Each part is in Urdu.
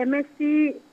MSc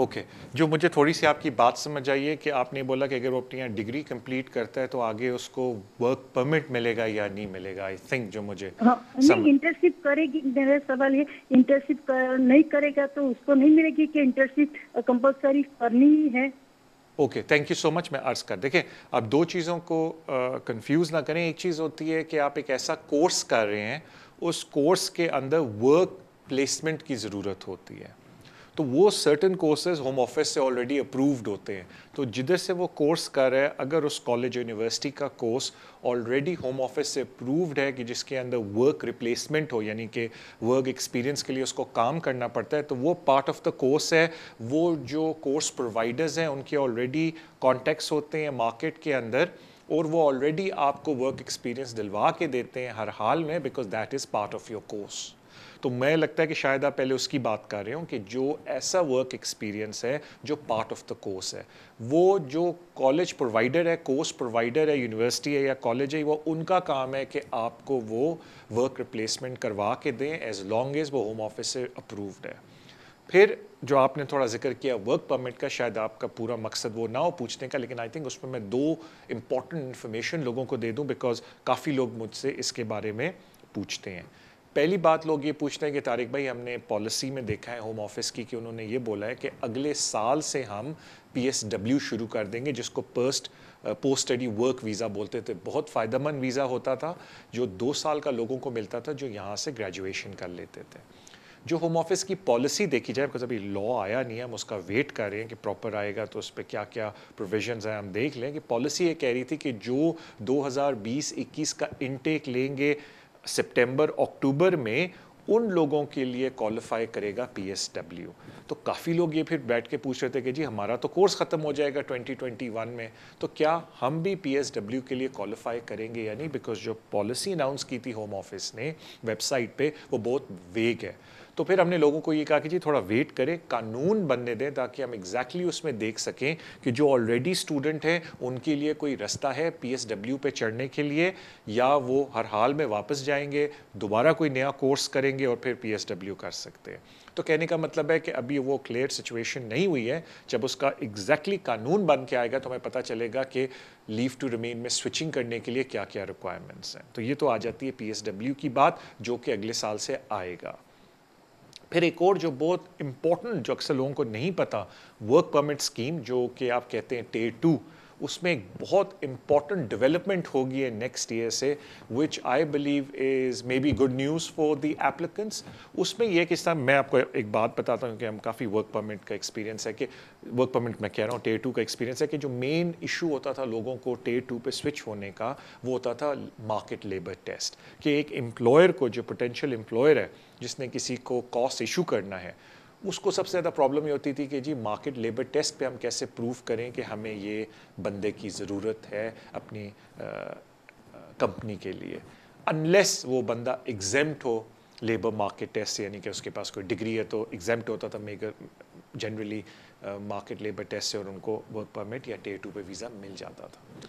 اوکے جو مجھے تھوڑی سی آپ کی بات سمجھ آئی ہے کہ آپ نے بولا کہ اگر وہ اپنی ڈگری کمپلیٹ کرتا ہے تو آگے اس کو ورک پرمٹ ملے گا یا نہیں ملے گا. آئی تھنک جو مجھے نہیں انٹرنشپ کرے گی, میرا سوال یہ انٹرنشپ نہیں کرے گا تو اس کو نہیں ملے گی کہ انٹرنشپ کمپلسری کرنی ہی ہے؟ اوکے تھینک یو سو مچ. میں عرض کر دیکھیں آپ دو چیزوں کو کنفیوز نہ کریں. ایک چیز ہوتی ہے کہ آپ ایک ایسا کورس کر رہے ہیں, اس کورس کے اندر ورک پلیسمنٹ کی ضرورت ہوتی ہے, تو وہ سرٹن کورسز ہوم آفس سے آلریڈی اپرووڈ ہوتے ہیں. تو جدھر سے وہ کورس کر رہا ہے اگر اس کالج یونیورسٹی کا کورس آلریڈی ہوم آفس سے اپرووڈ ہے کہ جس کے اندر ورک ریپلیسمنٹ ہو, یعنی کہ ورک ایکسپیرینس کے لیے اس کو کام کرنا پڑتا ہے, تو وہ پارٹ آف دا کورس ہے. وہ جو کورس پرووائڈرز ہیں ان کے آلریڈی کانٹیکٹس ہوتے ہیں مارکیٹ کے اندر, اور وہ آلریڈی آپ کو ورک ایکسپیرینس دلوا کے دیتے ہیں ہر حال میں, because that is part of your course. تو میں لگتا ہے کہ شاید آپ پہلے اس کی بات کر رہے ہوں کہ جو ایسا ورک ایکسپیرینس ہے جو پارٹ آف دا کورس ہے, وہ جو کالج پرووائڈر ہے, کورس پرووائڈر ہے, یونیورسٹی ہے یا کالج ہے, وہ ان کا کام ہے کہ آپ کو وہ ورک ریپلیسمنٹ کروا کے دیں ایز لانگ ایز وہ ہوم آفس سے اپرووڈ ہے. پھر جو آپ نے تھوڑا ذکر کیا ورک پرمٹ کا, شاید آپ کا پورا مقصد وہ نہ ہو پوچھنے کا, لیکن آئی تھنک اس میں دو امپورٹنٹ انفارمیشن لوگوں کو دے دوں, بیکاز کافی لوگ مجھ سے اس کے بارے میں پوچھتے ہیں. پہلی بات لوگ یہ پوچھتے ہیں کہ طارق بھائی ہم نے پالیسی میں دیکھا ہے ہوم آفس کی کہ انہوں نے یہ بولا ہے کہ اگلے سال سے ہم PSW شروع کر دیں گے, جس کو پوسٹ اسٹڈی ورک ویزا بولتے تھے. بہت فائدہ مند ویزا ہوتا تھا جو 2 سال کا لوگوں کو ملتا تھا جو یہاں سے گریجویشن کر لیتے تھے. جو ہوم آفس کی پالیسی دیکھی جائے, بیکاز ابھی لا آیا نہیں ہے, ہم اس کا ویٹ کر رہے ہیں کہ پراپر آئے گا تو اس پہ کیا کیا پروویژنز ہیں ہم دیکھ لیں. کہ پالیسی یہ کہہ رہی تھی کہ جو 2020-21 کا انٹیک لیں گے سپٹمبر اکتوبر میں, ان لوگوں کے لیے کوالیفائی کرے گا PSW. تو کافی لوگ یہ پھر بیٹھ کے پوچھ رہے تھے کہ جی ہمارا تو کورس ختم ہو جائے گا 2021 میں, تو کیا ہم بھی PSW کے لیے کوالیفائی کریں گے یا نہیں, بیکاز جو پالیسی اناؤنس کی تھی ہوم آفس نے ویب سائٹ پہ وہ بہت ویگ ہے. تو پھر ہم نے لوگوں کو یہ کہا کہ جی تھوڑا ویٹ کریں, قانون بننے دیں تاکہ ہم ایگزیکٹلی اس میں دیکھ سکیں کہ جو آلریڈی اسٹوڈنٹ ہیں ان کے لیے کوئی رستہ ہے PSW پہ چڑھنے کے لیے, یا وہ ہر حال میں واپس جائیں گے, دوبارہ کوئی نیا کورس کریں گے اور پھر PSW کر سکتے ہیں. تو کہنے کا مطلب ہے کہ ابھی وہ کلیئر سچویشن نہیں ہوئی ہے. جب اس کا ایگزیکٹلی قانون بن کے آئے گا تو ہمیں پتہ چلے گا کہ لیو ٹو ریمین میں سوئچنگ کرنے کے لیے کیا کیا ریکوائرمنٹس ہیں. تو یہ تو آ جاتی ہے PSW کی بات, جو کہ اگلے سال سے آئے گا. پھر ایک اور جو بہت امپورٹنٹ, جو اکثر لوگوں کو نہیں پتا, ورک پرمٹ اسکیم جو کہ آپ کہتے ہیں ٹیئر 2, اس میں ایک بہت امپورٹنٹ ڈیولپمنٹ ہوگی ہے نیکسٹ ایئر سے, which I believe is may be good news for the applicants. اس میں یہ کس طرح, میں آپ کو ایک بات بتاتا ہوں کہ ہم کافی ورک پرمٹ کا ایکسپیرینس ہے, کہ ورک پرمٹ میں کہہ رہا ہوں ٹیئر 2 کا ایکسپیرینس ہے, کہ جو مین ایشو ہوتا تھا لوگوں کو ٹیئر 2 پہ سوئچ ہونے کا, وہ ہوتا تھا مارکیٹ لیبر ٹیسٹ. کہ ایک امپلائر کو, جو پوٹینشیل امپلائر ہے جس نے کسی کو کاسٹ ایشو کرنا ہے, اس کو سب سے زیادہ پرابلم یہ ہوتی تھی کہ جی مارکیٹ لیبر ٹیسٹ پہ ہم کیسے پروف کریں کہ ہمیں یہ بندے کی ضرورت ہے اپنی کمپنی کے لیے, انلیس وہ بندہ ایگزیمپٹ ہو لیبر مارکیٹ ٹیسٹ سے, یعنی کہ اس کے پاس کوئی ڈگری ہے تو ایگزیمپٹ ہوتا تھا جنرلی مارکیٹ لیبر ٹیسٹ سے, اور ان کو ورک پرمٹ یا ٹیئر 2 پہ ویزا مل جاتا تھا.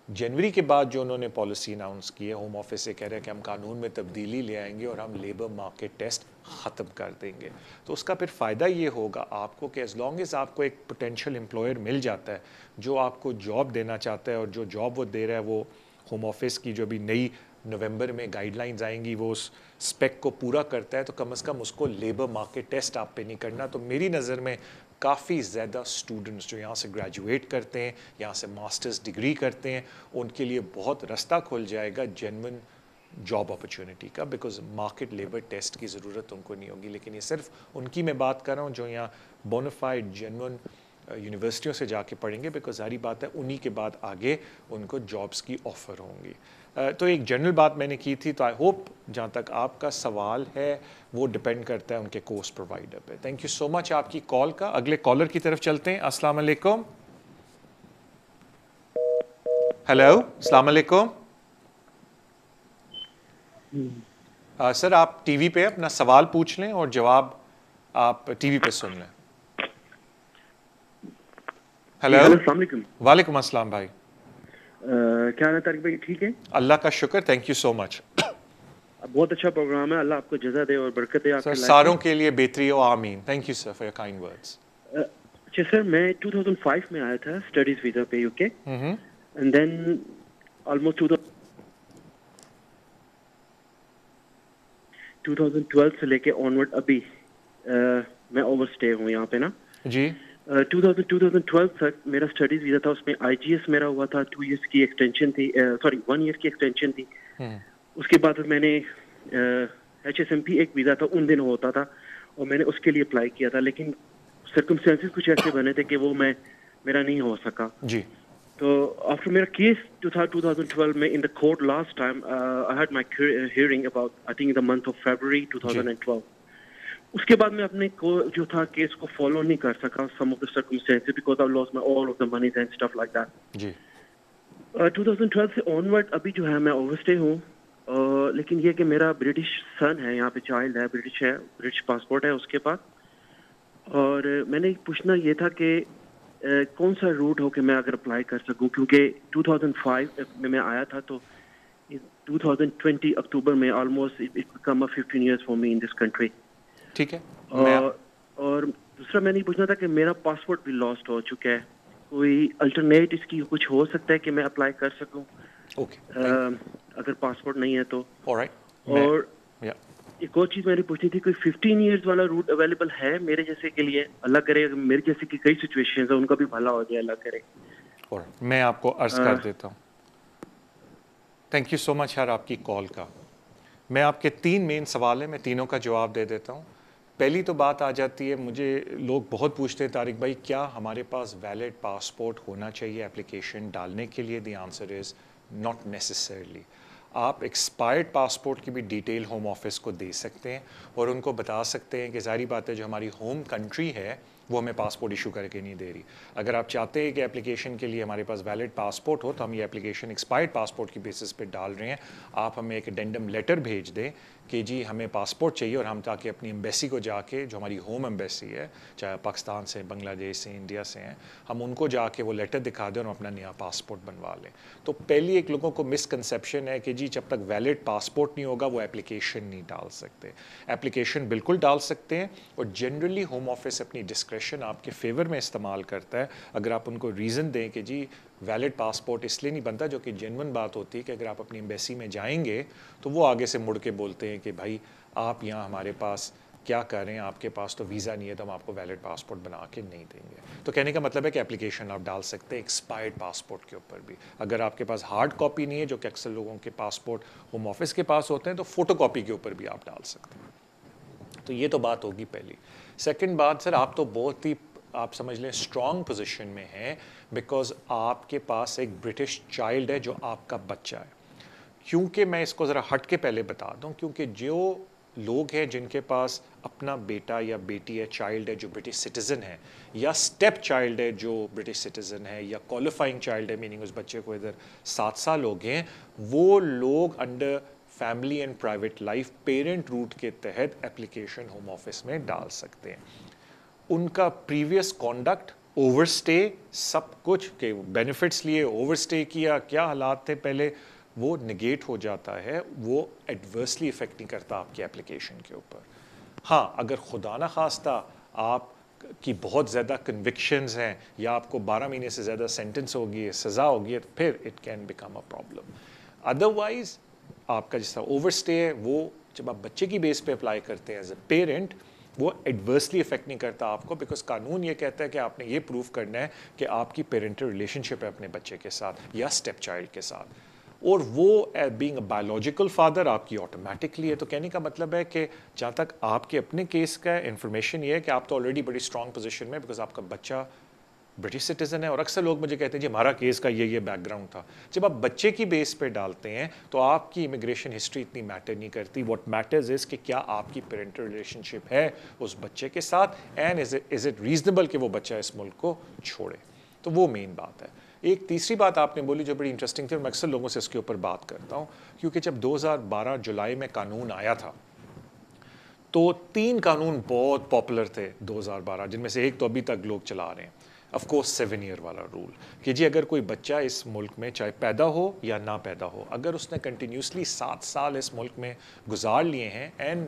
جنوری کے بعد جو انہوں نے پالیسی اناؤنس کی ہے, ہوم آفس سے کہہ رہے ہیں کہ ہم قانون میں تبدیلی لے آئیں گے اور ہم لیبر مارکیٹ ٹیسٹ ختم کر دیں گے. تو اس کا پھر فائدہ یہ ہوگا آپ کو کہ ایز لانگ ایز آپ کو ایک پوٹینشیل امپلائر مل جاتا ہے جو آپ کو جاب دینا چاہتا ہے, اور جو جاب وہ دے رہا ہے وہ ہوم آفس کی جو ابھی نئی نومبر میں گائیڈ لائنز آئیں گی وہ اس اسپیک کو پورا کرتا ہے, تو کم از کم اس کو لیبر مارکیٹ ٹیسٹ آپ پہ نہیں کرنا. تو میری نظر میں کافی زیادہ اسٹوڈنٹس جو یہاں سے گریجویٹ کرتے ہیں, یہاں سے ماسٹرز ڈگری کرتے ہیں, ان کے لیے بہت رستہ کھل جائے گا جینون جاب اپرچونٹی کا, بیکاز مارکیٹ لیبر ٹیسٹ کی ضرورت ان کو نہیں ہوگی. لیکن یہ صرف ان کی میں بات کر رہا ہوں جو یہاں بونافائڈ جینون یونیورسٹیوں سے جا کے پڑھیں گے, بیکاز ظاہری بات ہے انہی کے بعد آگے ان کو جابس کی آفر ہوں گی. تو ایک جنرل بات میں نے کی تھی, تو آئی ہوپ جہاں تک آپ کا سوال ہے وہ ڈپینڈ کرتا ہے ان کے کورس پرووائڈر پہ. تھینک یو سو مچ آپ کی کال کا. اگلے کالر کی طرف چلتے ہیں. السلام علیکم. ہیلو, السلام علیکم. سر آپ ٹی وی پہ اپنا سوال پوچھ لیں اور جواب آپ ٹی وی پہ سن لیں. ہیلو, السلام علیکم. وعلیکم السلام بھائی. کیا حال ہے طارق بھائی, ٹھیک ہے؟ اللہ کا شکر, تھینک یو سو مچ. بہت اچھا پروگرام ہے, اللہ آپ کو جزا دے اور برکت دے آپ سر کے لائف ساروں میں. کے لیے بہتری ہو, آمین. Thank you sir for your kind words. اچھا سر میں 2005 میں آیا تھا اسٹڈیز ویزا پہ یو کے اینڈ دین آلموسٹ 2012 سے لے کے آنورڈ ابھی میں اوور اسٹے ہوں یہاں پہ نا جی 2012 تک میرا اسٹڈیز ویزا تھا. اس میں آئی جی ایس میرا ہوا تھا 2 ایئرس کی ایکسٹینشن تھی, سوری 1 ایئر کی ایکسٹینشن تھی. اس کے بعد میں نے ایچ ایس ایم پی ایک ویزا تھا ان دنوں ہوتا تھا اور میں نے اس کے لیے اپلائی کیا تھا, لیکن سرکمسٹانسز کچھ ایسے بنے تھے کہ وہ میرا نہیں ہو سکا. جی تو آفٹر میرا کیس جو تھا 2012 میں in the court last time I had my hearing about I think in the month of February 2012. اس کے بعد میں اپنے جو تھا کیس کو فالو نہیں کر سکا some of the circumstances because I lost my all of the monies and stuff like that. جی 2012 سے آنورڈ ابھی جو ہے میں اوور اسٹے ہوں, لیکن یہ کہ میرا برٹش سن ہے یہاں پہ, چائلڈ ہے, برٹش ہے, برٹش پاسپورٹ ہے اس کے پاس. اور میں نے پوچھنا یہ تھا کہ کون سا روٹ ہو کہ میں اگر اپلائی کر سکوں, کیونکہ 2005 میں آیا تھا تو 2020 اکتوبر میں almost it become 15 years for me in this country. ٹھیک ہے. اور دوسرا میں نہیں پوچھنا تھا کہ میرا پاسپورٹ بھی لاسٹ ہو چکا ہے, کوئی الٹرنیٹ اس کی کچھ ہو سکتا ہے کہ میں اپلائی کر سکوں اگر پاسپورٹ نہیں ہے تو. اور ایک اور چیز میں نے پوچھنی تھی, کوئی 15 ایئرز والا روٹ اویلیبل ہے میرے جیسے کے لیے؟ اللہ کرے میرے جیسے کی کئی سچویشنز ہیں ان کا بھی بھلا ہو جائے, اللہ کرے. میں آپ کو عرض کر دیتا ہوں. تھینک یو سو مچ یار آپ کی کال کا. میں آپ کے 3 مین سوال ہیں, میں تینوں کا جواب دے دیتا ہوں. پہلی تو بات آ جاتی ہے, مجھے لوگ بہت پوچھتے ہیں طارق بھائی کیا ہمارے پاس ویلڈ پاسپورٹ ہونا چاہیے اپلیکیشن ڈالنے کے لیے؟ The answer is not necessarily. آپ ایکسپائرڈ پاسپورٹ کی بھی ڈیٹیل ہوم آفس کو دے سکتے ہیں اور ان کو بتا سکتے ہیں کہ ظاہری بات ہے جو ہماری ہوم کنٹری ہے وہ ہمیں پاسپورٹ ایشو کر کے نہیں دے رہی. اگر آپ چاہتے ہیں کہ اپلیکیشن کے لیے ہمارے پاس ویلڈ پاسپورٹ ہو تو ہم یہ اپلیکیشن ایکسپائرڈ پاسپورٹ کی بیسس پہ ڈال رہے ہیں, آپ ہمیں ایک اڈینڈم لیٹر بھیج دیں کہ جی ہمیں پاسپورٹ چاہیے, اور ہم تاکہ اپنی ایمبیسی کو جا کے, جو ہماری ہوم ایمبیسی ہے چاہے پاکستان سے, بنگلہ دیش سے, انڈیا سے ہیں, ہم ان کو جا کے وہ لیٹر دکھا دیں اور ہم اپنا نیا پاسپورٹ بنوا لیں. تو پہلی ایک لوگوں کو مسکنسیپشن ہے کہ جی جب تک ویلڈ پاسپورٹ نہیں ہوگا وہ اپلیکیشن نہیں ڈال سکتے. اپلیکیشن بالکل ڈال سکتے ہیں, اور جنرلی ہوم آفس اپنی ڈسکریشن آپ کے فیور میں استعمال کرتا ہے اگر آپ ان کو ریزن دیں کہ جی ویلڈ پاسپورٹ اس لیے نہیں بنتا, جو کہ جینون بات ہوتی ہے کہ اگر آپ اپنی ایمبیسی میں جائیں گے تو وہ آگے سے مڑ کے بولتے ہیں کہ بھائی آپ یہاں ہمارے پاس کیا کر رہے ہیں, آپ کے پاس تو ویزا نہیں ہے تو ہم آپ کو ویلڈ پاسپورٹ بنا کے نہیں دیں گے. تو کہنے کا مطلب ہے کہ اپلیکیشن آپ ڈال سکتے ہیں ایکسپائرڈ پاسپورٹ کے اوپر بھی. اگر آپ کے پاس ہارڈ کاپی نہیں ہے, جو کہ اکثر لوگوں کے پاسپورٹ ہوم آفس کے پاس ہوتے ہیں, تو فوٹو کاپی کے اوپر بھی آپ ڈال سکتے ہیں. تو یہ تو بات ہوگی پہلی. سیکنڈ بات سر, آپ تو بہت ہی آپ سمجھ لیں اسٹرانگ پوزیشن میں ہیں بیکاز آپ کے پاس ایک برٹش چائلڈ ہے جو آپ کا بچہ ہے. کیونکہ میں اس کو ذرا ہٹ کے پہلے بتا دوں, کیونکہ جو لوگ ہیں جن کے پاس اپنا بیٹا یا بیٹی ہے, چائلڈ ہے جو برٹش سٹیزن ہے, یا اسٹیپ چائلڈ ہے جو برٹش سٹیزن ہے, یا کوالیفائنگ چائلڈ ہے میننگ اس بچے کو ادھر 7 سال ہو گئے ہیں, وہ لوگ under family and private life parent root کے تحت اپلیکیشن ہوم آفس میں ڈال سکتے ہیں. ان کا پریویس کانڈکٹ, اوور اسٹے, سب کچھ کہ بینیفٹس لیے, اوور اسٹے کیا, کیا حالات تھے پہلے, وہ نگیٹ ہو جاتا ہے, وہ ایڈورسلی افیکٹ نہیں کرتا آپ کی اپلیکیشن کے اوپر. ہاں اگر خدا نہ خواستہ آپ کی بہت زیادہ کنوکشنز ہیں یا آپ کو 12 مہینے سے زیادہ سینٹنس ہوگی ہے, سزا ہوگی ہے, تو پھر it can become a problem. Otherwise آپ کا جس طرح اوور اسٹے ہے وہ جب آپ بچے کی بیس پہ اپلائی کرتے ہیں ایز اے پیرنٹ, وہ ایڈورسلی افیکٹ نہیں کرتا آپ کو, بیکاز قانون یہ کہتا ہے کہ آپ نے یہ پروف کرنا ہے کہ آپ کی پیرنٹل ریلیشن شپ ہے اپنے بچے کے ساتھ یا اسٹیپ چائلڈ کے ساتھ, اور وہ بینگ اے بایولوجیکل فادر آپ کی آٹومیٹکلی ہے. تو کہنے کا مطلب ہے کہ جہاں تک آپ کے اپنے کیس کا انفارمیشن یہ ہے کہ آپ تو آلریڈی بڑی اسٹرانگ پوزیشن میں, بیکاز آپ کا بچہ برٹش سٹیزن ہے. اور اکثر لوگ مجھے کہتے ہیں جی ہمارا کیس کا یہ بیک گراؤنڈ تھا. جب آپ بچے کی بیس پہ ڈالتے ہیں تو آپ کی امیگریشن ہسٹری اتنی میٹر نہیں کرتی. واٹ میٹرز از کہ کیا آپ کی پیرنٹل ریلیشن شپ ہے اس بچے کے ساتھ, اینڈ از اٹ ریزنیبل کہ وہ بچہ اس ملک کو چھوڑے. تو وہ مین بات ہے. ایک تیسری بات آپ نے بولی جو بڑی انٹرسٹنگ تھی, اور میں اکثر لوگوں سے اس کے اوپر بات کرتا ہوں, کیونکہ جب 2012 جولائی میں قانون آیا تھا تو 3 قانون بہت پاپولر تھے 2012, جن میں سے ایک تو ابھی تک لوگ چلا رہے ہیں. آف کورس 7 ایئر والا رول کہ جی اگر کوئی بچہ اس ملک میں چاہے پیدا ہو یا نہ پیدا ہو, اگر اس نے کنٹینیوسلی 7 سال اس ملک میں گزار لیے ہیں and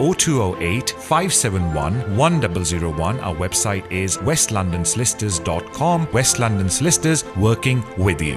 0208 571 1001। Our website is westlondonsolicitors.com. West London Solicitors, working with you.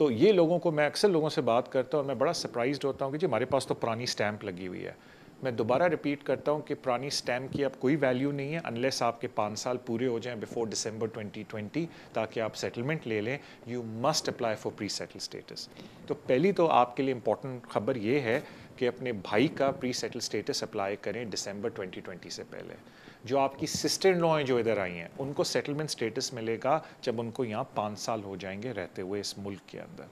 تو یہ لوگوں کو میں اکثر لوگوں سے بات کرتا ہوں اور میں بڑا سرپرائزڈ ہوتا ہوں کہ جی ہمارے پاس تو پرانی سٹیمپ لگی ہوئی ہے. میں دوبارہ ریپیٹ کرتا ہوں کہ پرانی سٹیمپ کی اب کوئی ویلیو نہیں ہے انلیس آپ کے 5 سال پورے ہو جائیں بیفور ڈسمبر 2020 تاکہ آپ سیٹلمنٹ لے لیں. You must apply for pre settled status. تو پہلی تو آپ کے لیے امپورٹنٹ خبر یہ ہے کہ اپنے بھائی کا پری سیٹل اسٹیٹس اپلائی کریں ڈسمبر 2020 سے پہلے. جو آپ کی سسٹر ان لا ہیں جو ادھر آئی ہیں ان کو سیٹلمنٹ اسٹیٹس ملے گا جب ان کو یہاں 5 سال ہو جائیں گے رہتے ہوئے اس ملک کے اندر.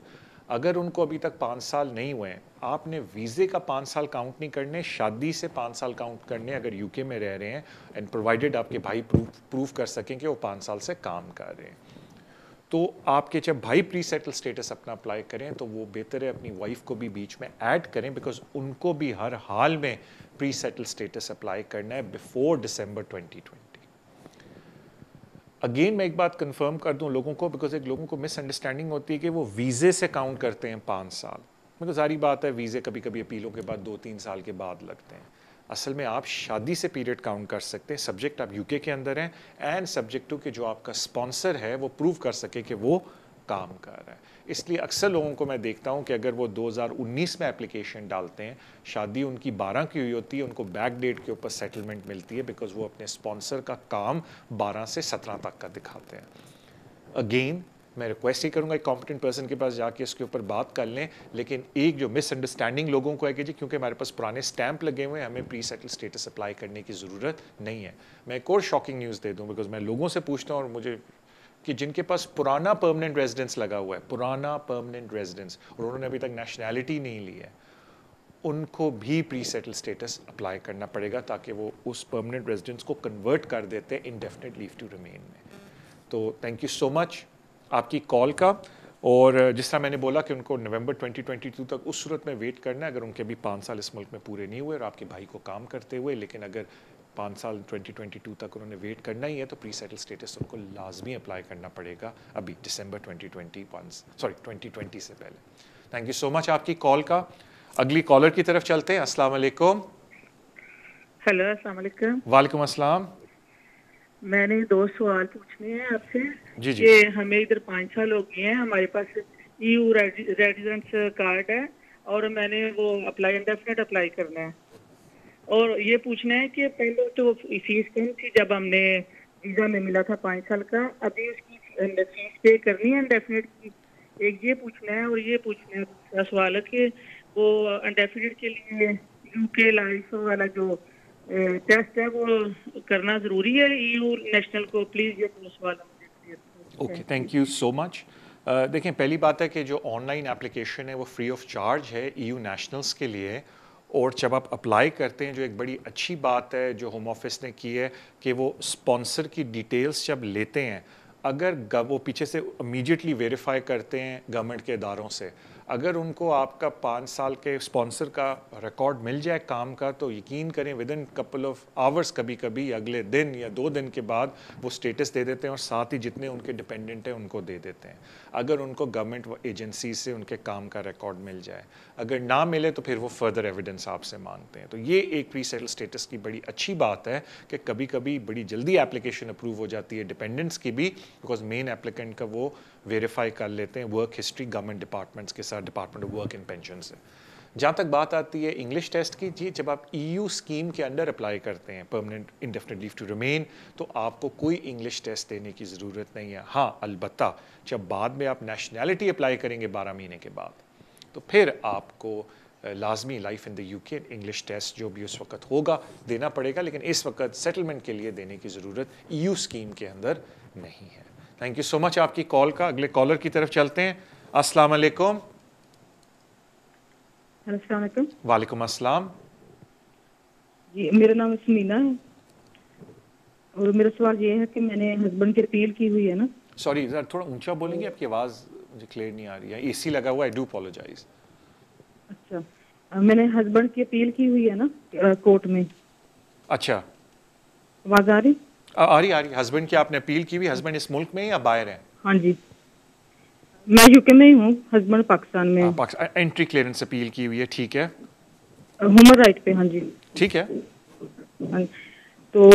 اگر ان کو ابھی تک 5 سال نہیں ہوئے ہیں, آپ نے ویزے کا 5 سال کاؤنٹ نہیں کرنے, شادی سے 5 سال کاؤنٹ کرنے اگر یو کے میں رہ رہے ہیں اینڈ پرووائڈیڈ آپ کے بھائی پروف کر سکیں کہ وہ 5 سال سے کام کر رہے ہیں. تو آپ کے جب بھائی پری سیٹل اسٹیٹس اپنا اپلائی کریں تو وہ بہتر ہے اپنی وائف کو بھی بیچ میں ایڈ کریں بیکاز ان کو بھی ہر حال میں پری سیٹل اسٹیٹس اپلائی کرنا ہے بیفور ڈسمبر 2020. اگین میں ایک بات کنفرم کر دوں لوگوں کو بیکاز ایک لوگوں کو مس انڈرسٹینڈنگ ہوتی ہے کہ وہ ویزے سے کاؤنٹ کرتے ہیں 5 سال. مگر ساری بات ہے ویزے کبھی کبھی اپیلوں کے بعد 2-3 سال کے بعد لگتے ہیں. اصل میں آپ شادی سے پیریڈ کاؤنٹ کر سکتے ہیں سبجیکٹ آپ یو کے اندر ہیں اینڈ سبجیکٹ ٹو کہ جو آپ کا اسپانسر ہے وہ پروو کر سکے کہ وہ کام کر رہا ہے. اس لیے اکثر لوگوں کو میں دیکھتا ہوں کہ اگر وہ 2019 میں اپلیکیشن ڈالتے ہیں, شادی ان کی 12 کی ہوئی ہوتی ہے, ان کو بیک ڈیٹ کے اوپر سیٹلمنٹ ملتی ہے بیکاز وہ اپنے اسپانسر کا کام 12 سے 17 تک کا دکھاتے ہیں. اگین میں ریکویسٹ ہی کروں گا ایک کمپٹنٹ پرسن کے پاس جا کے اس کے اوپر بات کر لیں. لیکن ایک جو مس انڈرسٹینڈنگ لوگوں کو ہے کہ جی کیونکہ ہمارے پاس پرانے سٹیمپ لگے ہوئے ہیں ہمیں پری سیٹل اسٹیٹس اپلائی کرنے کی ضرورت نہیں ہے. میں ایک اور شاکنگ نیوز دے دوں بیکاز میں لوگوں سے پوچھتا ہوں اور مجھے کہ جن کے پاس پرانا پرماننٹ ریزیڈنس لگا ہوا ہے, پرانا پرماننٹ ریزیڈنس, اور انہوں نے ابھی تک نیشنلٹی نہیں لی ہے, ان کو بھی پری سیٹل اسٹیٹس اپلائی کرنا پڑے گا تاکہ وہ اس پرماننٹ ریزیڈنس کو کنورٹ کر دیتے ہیں انڈیفینٹ لیو ٹو ریمین میں. تو تھینک یو سو مچ آپ کی کال کا. اور جس طرح میں نے بولا کہ ان کو نومبر 2022 تک اس صورت میں ویٹ کرنا ہے اگر ان کے ابھی 5 سال اس ملک میں پورے نہیں ہوئے اور آپ کے بھائی کو کام کرتے ہوئے. لیکن اگر 5 سال 2022 تک انہوں نے ویٹ کرنا ہی ہے تو پری سیٹل اسٹیٹس ان کو لازمی اپلائی کرنا پڑے گا ابھی ڈسمبر 2020 سے پہلے. تھینک یو سو مچ آپ کی کال کا. اگلی کالر کی طرف چلتے ہیں. السلام علیکم. ہیلو السلام علیکم. وعلیکم السلام. میں نے 2 سوال پوچھنے ہیں آپ سے. جی جی. کہ ہمیں ادھر 5 سال ہو گئے ہیں, ہمارے پاس EU ریزیڈنس کارڈ ہے اور میں نے وہ انڈیفینٹ اپلائی کرنا ہے. اور یہ پوچھنا ہے کہ پہلے تو فیس کم تھی جب ہم نے ویزا میں ملا تھا 5 سال کا, ابھی اس کی فیس پے کرنی ہے انڈیفینٹ کی. ایک یہ پوچھنا ہے. اور یہ پوچھنا ہے دوسرا سوال ہے کہ وہ انڈیفینٹ کے لیے UK لائف والا جو ٹیسٹ ہے وہ کرنا ضروری ہے EU نیشنل کو. پلیز یہ دو سوال مجھے. اوکے تھینک یو سو مچ. دیکھیں پہلی بات ہے کہ جو آن لائن اپلیکیشن ہے وہ فری آف چارج ہے EU نیشنلز کے لیے. اور جب آپ اپلائی کرتے ہیں جو ایک بڑی اچھی بات ہے جو ہوم آفس نے کی ہے کہ وہ اسپانسر کی ڈیٹیلز جب لیتے ہیں اگر وہ پیچھے سے امیڈیٹلی ویریفائی کرتے ہیں گورنمنٹ کے اداروں سے, اگر ان کو آپ کا 5 سال کے اسپانسر کا ریکارڈ مل جائے کام کا تو یقین کریں with in couple of hours کبھی کبھی اگلے دن یا 2 دن کے بعد وہ اسٹیٹس دے دیتے ہیں اور ساتھ ہی جتنے ان کے ڈپینڈنٹ ہیں ان کو دے دیتے ہیں اگر ان کو گورنمنٹ ایجنسی سے ان کے کام کا ریکارڈ مل جائے. اگر نہ ملے تو پھر وہ فردر ایویڈنس آپ سے مانگتے ہیں. تو یہ ایک پری سیٹل اسٹیٹس کی بڑی اچھی بات ہے کہ کبھی کبھی بڑی جلدی اپلیکیشن اپروو ہو جاتی ہے ڈپینڈنٹس کی بھی بیکاز مین ایپلیکنٹ کا وہ ویریفائی کر لیتے ہیں ورک ہسٹری گورنمنٹ ڈپارٹمنٹس کے ساتھ, department of work and pension سے. جہاں تک بات آتی ہے انگلش ٹیسٹ کی, جی جب آپ EU اسکیم کے انڈر اپلائی کرتے ہیں permanent indefinite leave to remain تو آپ کو کوئی انگلش ٹیسٹ دینے کی ضرورت نہیں ہے. ہاں البتہ جب بعد میں آپ نیشنلٹی اپلائی کریں گے 12 مہینے کے بعد تو پھر آپ کو لازمی لائف ان دا UK انگلش ٹیسٹ جو بھی اس وقت ہوگا دینا پڑے گا, لیکن اس وقت سیٹلمنٹ کے لیے دینے کی ضرورت EU اسکیم کے اندر نہیں ہے. تھینک یو سو مچ آپ کی کال کا. اگلے کالر کی طرف چلتے ہیں. السلام علیکم. السلام علیکم. وعلیکم السلام. جی میرا نام سمینا ہے اور میرا سوال یہ ہے کہ میں نے ہسبینڈ کی اپیل کی ہوئی ہے نا. سوری ذرا تھوڑا اونچا بولیں گے, آپ کی آواز مجھے کلیئر نہیں آ رہی ہے. AC لگا ہوا ہے, ڈو اپولوجائز. اچھا میں نے ہسبینڈ کی اپیل کی ہوئی ہے نا کورٹ میں. اچھا آواز آ رہی؟ آ رہی. ہسبینڈ کی آپ نے اپیل کی ہوئی. ہسبینڈ اس ملک میں یا باہر ہیں؟ ہاں جی میں UK میں ہی ہوں, ہسبینڈ پاکستان میں. انٹری کلیئرنس اپیل کی ہوئی ہے, ٹھیک ہے. ہیومن رائٹ پہ. ہاں جی ٹھیک ہے. تو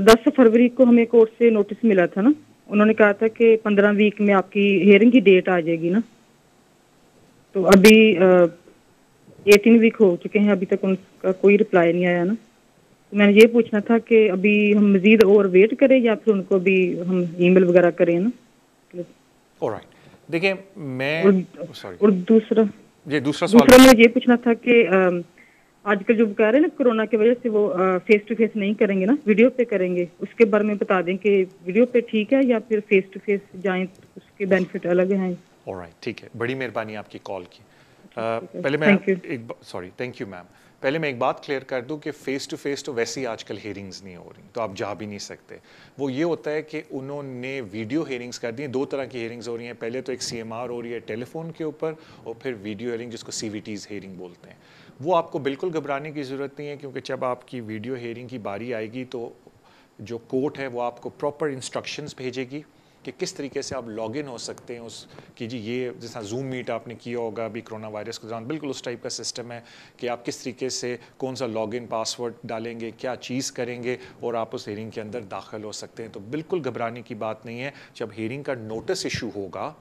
10 فروری کو ہمیں کورٹ سے نوٹس ملا تھا نا, انہوں نے کہا تھا کہ 15 ویک میں آپ کی ہیئرنگ کی ڈیٹ آ جائے گی نا. تو ابھی 18 ویک ہو چکے ہیں, ابھی تک ان کا کوئی رپلائی نہیں آیا نا. میں نے یہ پوچھنا تھا کہ ابھی ہم مزید اور ویٹ کریں یا پھر ان کو بھی ہم ای میل وغیرہ کریں نا. دیکھیں میں اور دوسرا میں یہ پوچھنا تھا کہ آج کل جو کہہ رہے ہیں نا کورونا کی وجہ سے وہ فیس ٹو فیس نہیں کریں گے نا, ویڈیو پہ کریں گے, اس کے بارے میں بتا دیں کہ ویڈیو پہ ٹھیک ہے یا پھر فیس ٹو فیس جائیں, اس کے بینیفٹ الگ ہیں. ٹھیک ہے, بڑی مہربانی آپ کی کال کی. پہلے میں تھینک یو میم. پہلے میں ایک بات کلیئر کر دوں کہ فیس ٹو فیس تو ویسے ہی آج کل ہیئرنگز نہیں ہو رہی, تو آپ جا بھی نہیں سکتے. وہ یہ ہوتا ہے کہ انہوں نے ویڈیو ہیئرنگز کر دی ہیں. 2 طرح کی ہیئرنگز ہو رہی ہیں. پہلے تو ایک CMR ہو رہی ہے ٹیلی فون کے اوپر, اور پھر ویڈیو ہیئرنگ جس کو CVTs ہیئرنگ بولتے ہیں. وہ آپ کو بالکل گھبرانے کی ضرورت نہیں ہے, کیونکہ جب آپ کی ویڈیو ہیئرنگ کی باری آئے گی تو جو کورٹ ہے وہ آپ کو پراپر انسٹرکشنز بھیجے گی کہ کس طریقے سے آپ لاگ ان ہو سکتے ہیں اس کی. جی یہ جیسا زوم میٹ آپ نے کیا ہوگا ابھی کرونا وائرس کے دوران, بالکل اس ٹائپ کا سسٹم ہے کہ آپ کس طریقے سے کون سا لاگ ان پاس ورڈ ڈالیں گے, کیا چیز کریں گے, اور آپ اس ہیئرنگ کے اندر داخل ہو سکتے ہیں. تو بالکل گھبرانے کی بات نہیں ہے. جب ہیئرنگ کا نوٹس ایشو ہوگا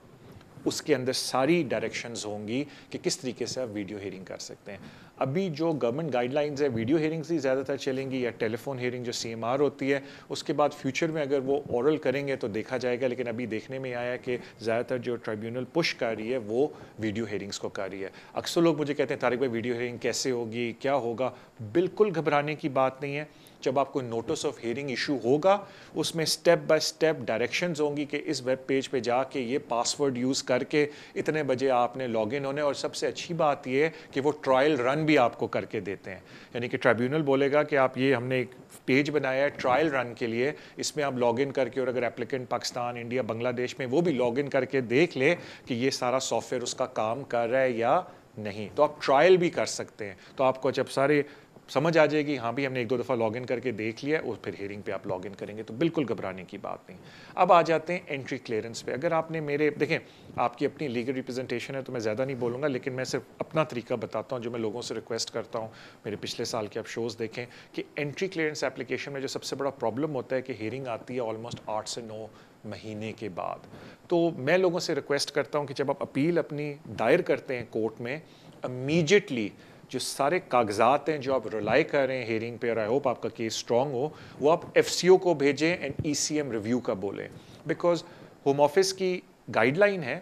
اس کے اندر ساری ڈائریکشنز ہوں گی کہ کس طریقے سے آپ ویڈیو ہیئرنگ کر سکتے ہیں. ابھی جو گورنمنٹ گائیڈ لائنز ہے ویڈیو ہیئرنگز ہی زیادہ تر چلیں گی, یا ٹیلی فون ہیئرنگ جو CMR ہوتی ہے. اس کے بعد فیوچر میں اگر وہ اورل کریں گے تو دیکھا جائے گا, لیکن ابھی دیکھنے میں آیا کہ زیادہ تر جو ٹرائیبیونل پش کر رہی ہے وہ ویڈیو ہیئرنگز کو کر رہی ہے. اکثر لوگ مجھے کہتے ہیں طارق بھائی ویڈیو ہیئرنگ کیسے ہوگی, کیا ہوگا. بالکل گھبرانے کی بات نہیں ہے. جب آپ کو نوٹس آف ہیئرنگ ایشو ہوگا اس میں سٹیپ بائی سٹیپ ڈائریکشنز ہوں گی کہ اس ویب پیج پہ جا کے یہ پاس ورڈ یوز کر کے اتنے بجے آپ نے لاگ ان ہونے. اور سب سے اچھی بات یہ ہے کہ وہ ٹرائل رن بھی آپ کو کر کے دیتے ہیں, یعنی کہ ٹرائیبیونل بولے گا کہ آپ یہ ہم نے ایک پیج بنایا ہے ٹرائل رن کے لیے, اس میں آپ لاگ ان کر کے, اور اگر اپلیکنٹ پاکستان, انڈیا, بنگلہ دیش میں, وہ بھی لاگ ان کر کے دیکھ لے کہ یہ سارا سافٹ ویئر اس کا کام کر رہا ہے یا نہیں, تو آپ ٹرائل بھی کر سکتے ہیں. تو آپ کو جب سارے سمجھ آ جائے گی ہاں بھی ہم نے 1-2 دفعہ لاگ ان کر کے دیکھ لیا, اور پھر ہیئرنگ پہ آپ لاگ ان کریں گے, تو بالکل گھبرانے کی بات نہیں. اب آ جاتے ہیں انٹری کلیئرنس پہ. اگر آپ نے دیکھیں آپ کی اپنی لیگل ریپرزنٹیشن ہے تو میں زیادہ نہیں بولوں گا, لیکن میں صرف اپنا طریقہ بتاتا ہوں جو میں لوگوں سے ریکویسٹ کرتا ہوں. میرے پچھلے سال کے آپ شوز دیکھیں کہ انٹری کلیئرنس اپلیکیشن میں جو سب سے بڑا پرابلم ہوتا ہے کہ ہیئرنگ آتی ہے آلموسٹ 8 سے 9 مہینے کے بعد. تو میں لوگوں سے ریکویسٹ کرتا ہوں کہ جب آپ اپیل اپنی دائر کرتے ہیں کورٹ میں, امیجیٹلی جو سارے کاغذات ہیں جو آپ ریلائی کر رہے ہیں ہیئرنگ پہ, اور آئی ہوپ آپ کا کیس اسٹرانگ ہو, وہ آپ FCO کو بھیجیں اینڈ ECM ریویو کا بولیں. بیکاز ہوم آفس کی گائیڈ لائن ہے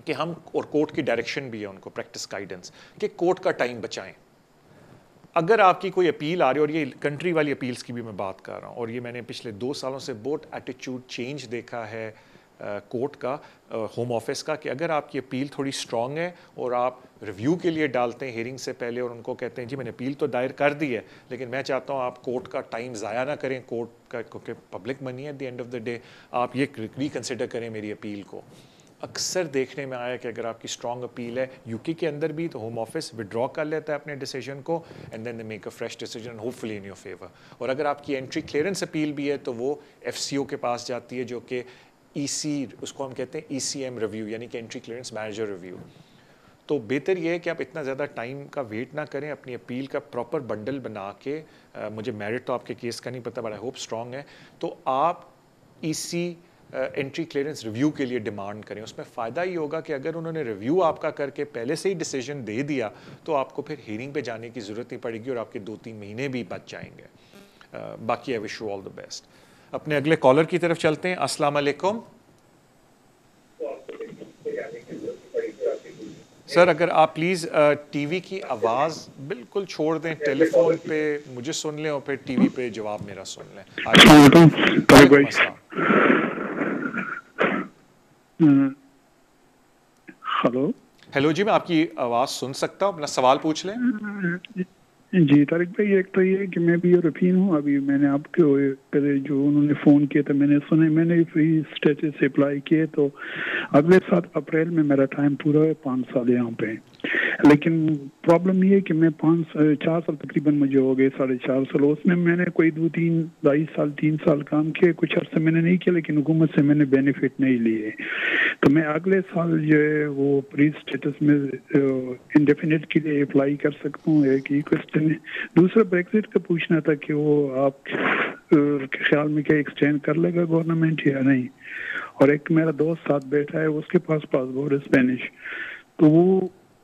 کہ ہم, اور کورٹ کی ڈائریکشن بھی ہے ان کو, پریکٹس گائیڈنس, کہ کورٹ کا ٹائم بچائیں. اگر آپ کی کوئی اپیل آ رہی ہے, اور یہ کنٹری والی اپیلس کی بھی میں بات کر رہا ہوں, اور یہ میں نے پچھلے 2 سالوں سے بہت ایٹیچیوڈ چینج دیکھا ہے کورٹ کا, ہوم آفس کا, کہ اگر آپ کی اپیل تھوڑی اسٹرانگ ہے اور آپ ریویو کے لیے ڈالتے ہیں ہیئرنگ سے پہلے, اور ان کو کہتے ہیں جی میں نے اپیل تو دائر کر دی ہے لیکن میں چاہتا ہوں آپ کورٹ کا ٹائم ضائع نہ کریں, کورٹ کا کیونکہ پبلک منی ہے at the end of the day, آپ یہ ریکنسیڈر کریں میری اپیل کو. اکثر دیکھنے میں آیا کہ اگر آپ کی اسٹرانگ اپیل ہے UK کے اندر بھی, تو ہوم آفس ودرا کر لیتا ہے اپنے ڈیسیجن کو, and then they make a fresh decision hopefully in your favour. اور اگر آپ کی انٹری کلیئرنس اپیل بھی ہے تو وہ FCO کے پاس جاتی ہے, جو کہ اس کو ہم کہتے ہیں ECM ریویو, یعنی کہ انٹری کلیئرنس مینیجر ریویو. تو بہتر یہ ہے کہ آپ اتنا زیادہ ٹائم کا ویٹ نہ کریں, اپنی اپیل کا پراپر بنڈل بنا کے, مجھے میرٹ تو آپ کے کیس کا نہیں پتہ, بٹ آئی ہوپ اسٹرانگ ہے, تو آپ انٹری کلیئرنس ریویو کے لیے ڈیمانڈ کریں. اس میں فائدہ یہ ہوگا کہ اگر انہوں نے ریویو آپ کا کر کے پہلے سے ہی ڈیسیجن دے دیا تو آپ کو پھر ہیئرنگ پہ جانے کی ضرورت نہیں پڑے گی, اور آپ کے 2-3 مہینے بھی بچ جائیں گے. باقی آئی wish you all the best. اپنے اگلے کالر کی طرف چلتے ہیں. السلام علیکم سر, اگر آپ پلیز ٹی وی کی آواز بالکل چھوڑ دیں, ٹیلی فون پہ مجھے سن لیں اور پھر ٹی وی پہ جواب میرا سن لیں. وعلیکم السلام. ہیلو جی, میں آپ کی آواز سن سکتا ہوں, اپنا سوال پوچھ لیں. جی طارق بھائی, ایک تو یہ کہ میں بھی یورپین ہوں. ابھی میں نے آپ کو جو انہوں نے فون کیا تھا میں نے سنے, میں نے فری اسٹیٹس سے اپلائی کیے, تو اگلے 7 اپریل میں میرا ٹائم پورا ہے, 5 سال یہاں پہ. لیکن پرابلم یہ ہے کہ میں 4 سال تقریباً مجھے ہو گئے, 4.5 سال. اس میں نے کوئی 3 سال کام کیے, کچھ عرصے میں نے نہیں کیا, لیکن حکومت سے میں نے بینیفٹ نہیں لیے. تو میں اگلے سال جو ہے وہ پری اسٹیٹس میں انڈیفینٹ کے لیے اپلائی کر سکتا ہوں. ایک ہی کوشچن ہے. دوسرا بریکزٹ کا پوچھنا تھا کہ وہ آپ کے خیال میں کیا ایکسٹینڈ کر لے گا گورنمنٹ یا نہیں. اور ایک میرا دوست ساتھ بیٹھا ہے, اس کے پاس پاسپورٹ ہے اسپینش, تو وہ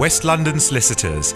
West London Solicitors.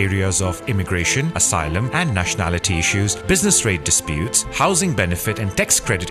areas of immigration, asylum and nationality issues, business rate disputes, housing benefit and tax credit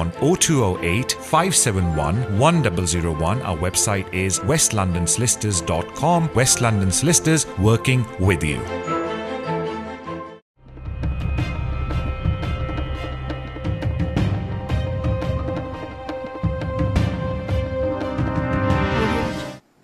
on 0208 571 1001. Our website is westlondonsolicitors.com. West London Solicitors, working with you.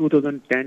2010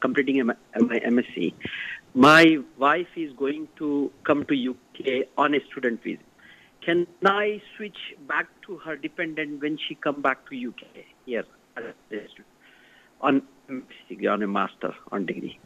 completing my MSc. My wife is going to come to UK on a student visa. Can I switch back to her dependent when she come back to UK here on a master on degree?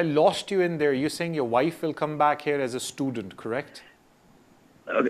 I lost you in there. You're saying your wife will come back here as a student, correct?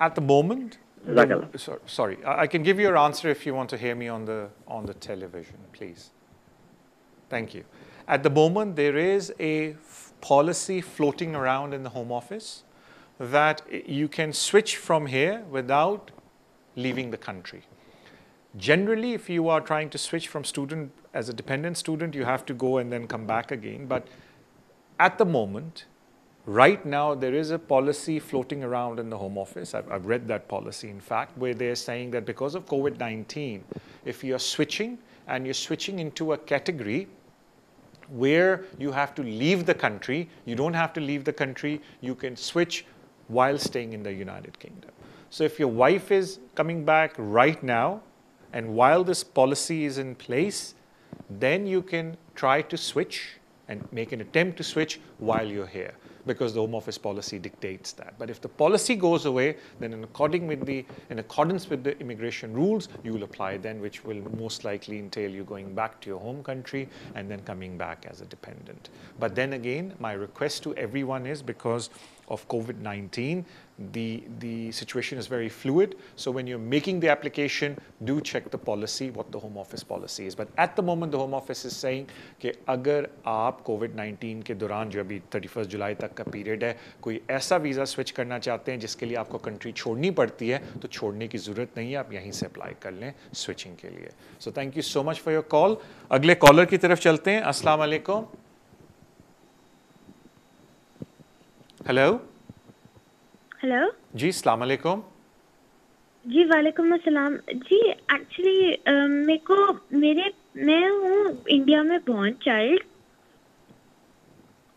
At the moment, sorry, I can give you your answer if you want to hear me on the television, please. Thank you. At the moment, there is a policy floating around in the Home Office that you can switch from here without leaving the country. Generally, if you are trying to switch from student as a dependent student, you have to go and then come back again. But at the moment, right now, there is a policy floating around in the Home Office. I've read that policy, in fact, where they're saying that because of COVID-19, if you're switching and you're switching into a category where you have to leave the country, you don't have to leave the country, you can switch while staying in the United Kingdom. So if your wife is coming back right now, and while this policy is in place, then you can try to switch and make an attempt to switch while you're here, because the Home Office policy dictates that. But if the policy goes away, then in accordance with the immigration rules, you will apply then, which will most likely entail you going back to your home country and then coming back as a dependent. But then again, my request to everyone is, because of COVID-19. The situation is very fluid, so when you're making the application, do check the policy, what the Home Office policy is. But at the moment, the Home Office is saying کہ اگر آپ COVID-19 کے دوران جو ابھی 31 جولائی تک کا پیریڈ ہے کوئی ایسا ویزا سوئچ کرنا چاہتے ہیں جس کے لیے آپ کو کنٹری چھوڑنی پڑتی ہے تو چھوڑنے کی ضرورت نہیں ہے, آپ یہیں سے اپلائی کر لیں سوئچنگ کے لیے. So thank you so much for your call. اگلے کالر کی طرف چلتے ہیں. السلام علیکم. ہیلو. ہیلو جی السلام علیکم. جی وعلیکم السلام. جی ایکچولی میں ہوں انڈیا میں بورن چائلڈ,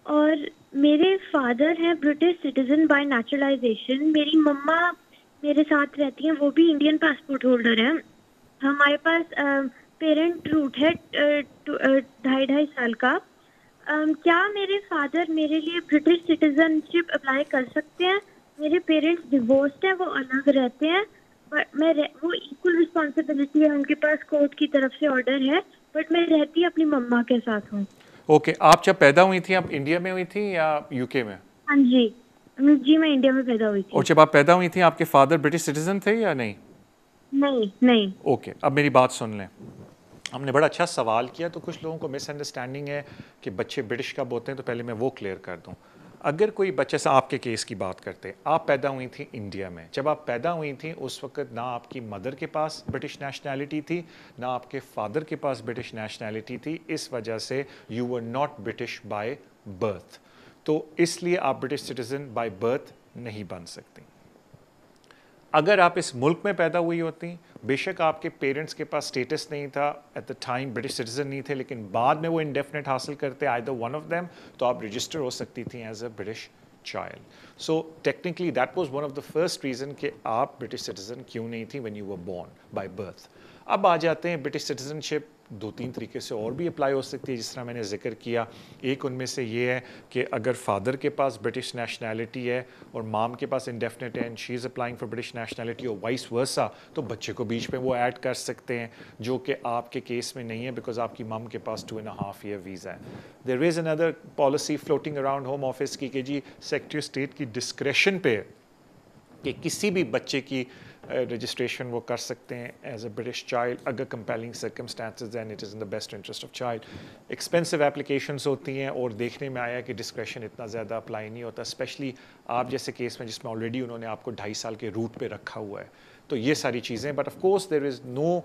اور میرے فادر ہیں برٹش سٹیزن بائی نیچرلائزیشن. میری مما میرے ساتھ رہتی ہیں, وہ بھی انڈین پاسپورٹ ہولڈر ہیں. ہمارے پاس پیرنٹ روٹ ہے 2.5 سال کا. کیا میرے فادر میرے لیے برٹش سٹیزن شپ اپلائی کر سکتے ہیں؟ میرے پیرنٹس ڈیورسڈ ہیں, وہ الگ رہتے ہیں, بٹ وہ ایکول رسپانسبلٹی ہے ان کے پاس, کورٹ کی طرف سے آرڈر ہے, بٹ میں رہتی اپنی مما کے ساتھ ہوں. اوکے, آپ جب پیدا ہوئی تھیں آپ انڈیا میں ہوئی تھیں یا یو کے میں؟ ہاں جی میں انڈیا میں پیدا ہوئی تھی. اور جب آپ پیدا ہوئی تھیں آپ کے فادر برٹش سٹیزن تھے یا نہیں؟ نہیں. اوکے, اب میری بات سن لیں. ہم نے بڑا اچھا سوال کیا, تو کچھ لوگوں کو مس انڈرسٹینڈنگ ہے کہ بچے برٹش کب ہوتے ہیں, تو پہلے میں وہ کلیئر کر دوں. اگر کوئی بچے سے آپ کے کیس کی بات کرتے, آپ پیدا ہوئی تھیں انڈیا میں, جب آپ پیدا ہوئی تھیں اس وقت نہ آپ کی مدر کے پاس برٹش نیشنلٹی تھی نہ آپ کے فادر کے پاس برٹش نیشنلٹی تھی, اس وجہ سے you were not British by birth, تو اس لیے آپ برٹش سٹیزن بائی برتھ نہیں بن سکتی. اگر آپ اس ملک میں پیدا ہوئی ہوتی, بے شک آپ کے پیرنٹس کے پاس اسٹیٹس نہیں تھا at the time, British citizen نہیں تھے, لیکن بعد میں وہ انڈیفینٹ حاصل کرتے either one of them, تو آپ رجسٹر ہو سکتی تھیں as a British child. So technically that was one of the first reason کہ آپ برٹش سٹیزن کیوں نہیں تھیں when you were born by birth. اب آ جاتے ہیں برٹش سٹیزن شپ 2-3 طریقے سے اور بھی اپلائی ہو سکتی ہے, جس طرح میں نے ذکر کیا. ایک ان میں سے یہ ہے کہ اگر فادر کے پاس برٹش نیشنلٹی ہے اور مام کے پاس انڈیفینٹ ہے and she is applying for British nationality اور وائس ورسا, تو بچے کو بیچ میں وہ ایڈ کر سکتے ہیں, جو کہ آپ کے کیس میں نہیں ہے بیکاز آپ کی مام کے پاس 2.5 year ویزا ہے. There is under policy floating around home office کی کہ جی سیکریٹری اسٹیٹ کی ڈسکریشن پہ کہ کسی بھی بچے کی رجسٹریشن وہ کر سکتے ہیں ایز اے برٹش چائلڈ اگر compelling circumstances and it is in the best interest of child. Expensive applications ہوتی ہیں اور دیکھنے میں آیا کہ ڈسکریشن اتنا زیادہ اپلائی نہیں ہوتا, اسپیشلی آپ جیسے کیس میں جس میں آلریڈی انہوں نے آپ کو 2.5 سال کے روٹ پہ رکھا ہوا ہے. تو یہ ساری چیزیں, بٹ آف کورس دیر از نو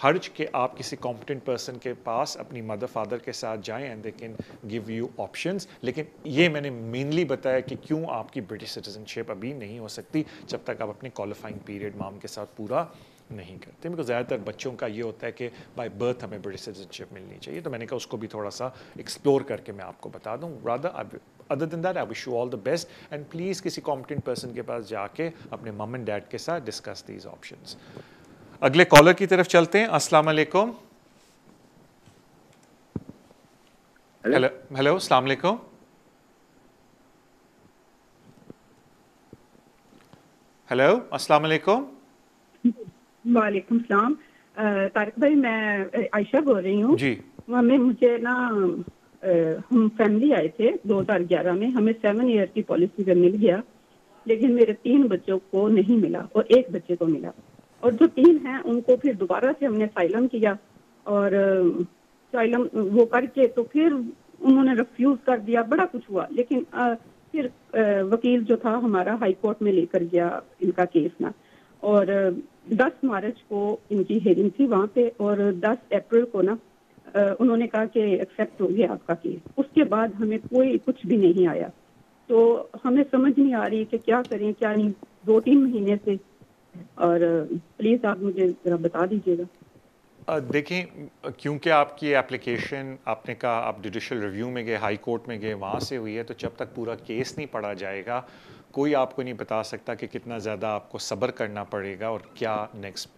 حرج کہ آپ کسی کمپٹنٹ پرسن کے پاس اپنی مدر فادر کے ساتھ جائیں and they can give you options. لیکن یہ میں نے مینلی بتایا کہ کیوں آپ کی برٹش سٹیزن شپ ابھی نہیں ہو سکتی جب تک آپ اپنے کوالیفائنگ پیریڈ مام کے ساتھ پورا نہیں کرتے, بیکاز زیادہ تر بچوں کا یہ ہوتا ہے کہ بائی برتھ ہمیں برٹش سٹیزن شپ ملنی چاہیے. تو میں نے کہا اس کو بھی تھوڑا سا ایکسپلور کر کے میں آپ کو بتا دوں. Other then that I wish you all the best, and please کسی کمپٹنٹ پرسن کے پاس جا کے اپنے مم اینڈ ڈیڈ کے ساتھ ڈسکس دیز آپشنس. اگلے کالر کی طرف چلتے ہیں. السلام علیکم. ہیلو السلام علیکم. ہیلو السلام علیکم. وعلیکم السلام. طارق بھائی میں عائشہ بول رہی ہوں. جی مجھے نا ہم فیملی آئے تھے 2011 میں, ہمیں 7 ایئر کی پالیسی پہ مل گیا, لیکن میرے 3 بچوں کو نہیں ملا اور 1 بچے کو ملا, اور جو 3 ہیں ان کو پھر دوبارہ سے ہم نے اسائلم کیا, اور اسائلم وہ کر کے تو پھر انہوں نے ریفیوز کر دیا, بڑا کچھ ہوا. لیکن پھر وکیل جو تھا ہمارا ہائی کورٹ میں لے کر گیا ان کا کیس نا, اور 10 مارچ کو ان کی ہیئرنگ تھی وہاں پہ, اور 10 اپریل کو نا انہوں نے کہا کہ ایکسیپٹ ہو گیا آپ کا کیس. اس کے بعد ہمیں کوئی کچھ بھی نہیں آیا, تو ہمیں سمجھ نہیں آ رہی کہ کیا کریں کیا نہیں 2-3 مہینے سے, اور پلیز آپ مجھے ذرا بتا دیجیے گا. دیکھیں, کیونکہ آپ کی اپلیکیشن آپ نے کہا آپ جوڈیشل ریویو میں گئے, ہائی کورٹ میں گئے, وہاں سے ہوئی ہے, تو جب تک پورا کیس نہیں پڑھا جائے گا کوئی آپ کو نہیں بتا سکتا کہ کتنا زیادہ آپ کو صبر کرنا پڑے گا اور کیا نیکسٹ